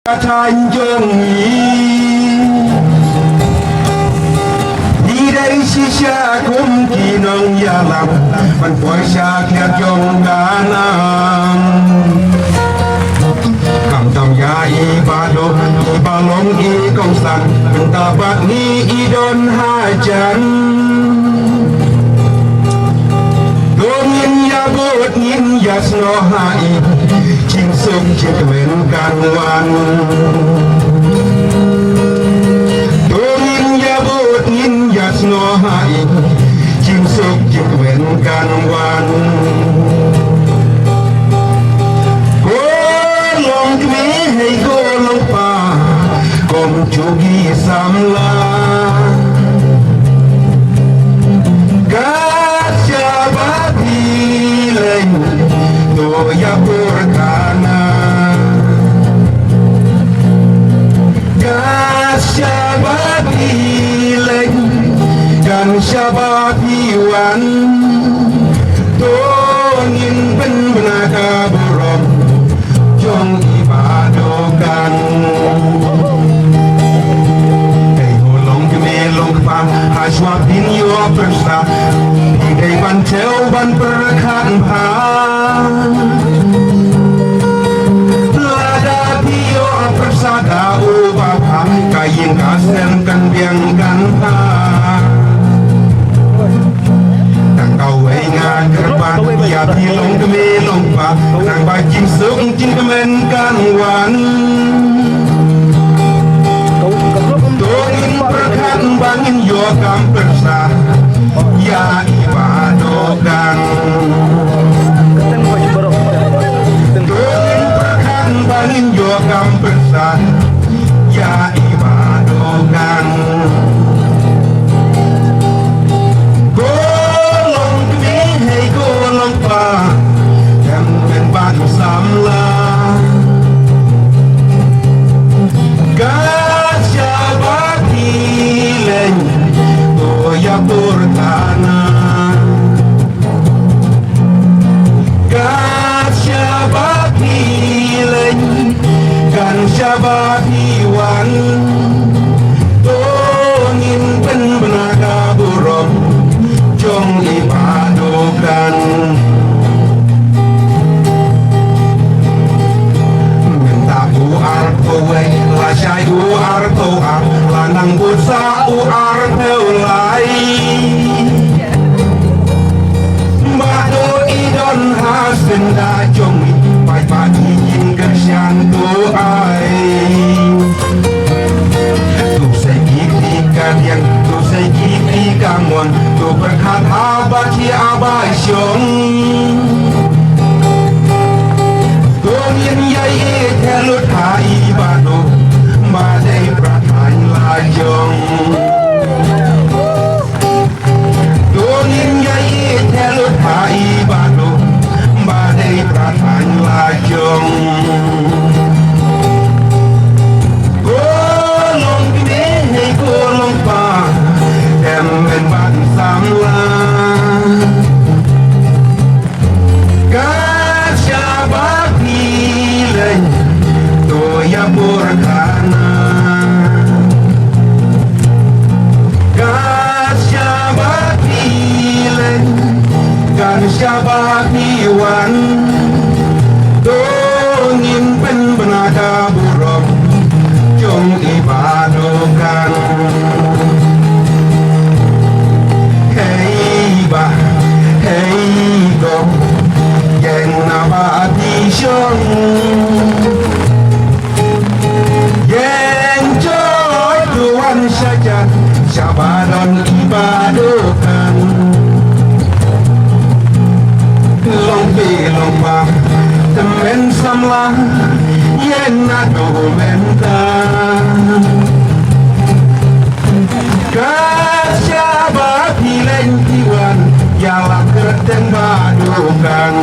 Tanjung đi đây shisha cũng kỳ nông ya làm văn phối xa kia trong cả năm cầm tâm ya y ba long y công sản Bynta bạc ni y don hai chân đôi nhìn ya bột nhìn ya snow hai chính sông trên bên can quan đôi nhìn ya bột nhìn ya snow hai chính sông trên bên can quan cô lòng kmi hay cô lòng pa cùng chú ghi sam la Kasya bati lên Toya purkana Kasya bati lên Kansya bati wan Tongin ben benaka burom Jong ibadokan Haswa bin yo persa Hinggai ban tel ban perkan pa Lada piyo persa da ubapa Kayin kasen kan biang kan pa Tang kau ingat kerban Ya pilong kemelong pa Nang bajing sung jin kemen kan wan Perkan bangin yo kampersa ya ibadokan perkan bangin yo kampersa ya ibadokan golong kami hey golong pa yang ben samla Toya purkana Kasya bati len Kansya bati wan Tongin pen benaga burom Jong ibadokan Bynta uar kowe Lasai uar toar Lanang busa uar peulai Bahduh idon hasen da jongi Pai pagi yin kersian tu ai Tu segi kalian Tu segi kamuan Tu berkat abadi abai syong Tu yin yai telut hai Bahduh Badai pratai lajong Donin yai telut hai Bahduh Badai pratai lajong Golong gede hei golong pa Temen ban samla Kasya bakti leng Toya purkana Kasya bati len Kansya bati wan Tongin pen benaka burom Jong ibadokan Hei bah, hei gom Yang nabati syong Yang joy Tuhan saja Syabadon ibadokan Lompi lomba Temen samlah Yen ado menta Kasya bati lentiwan Yalah kerten badokan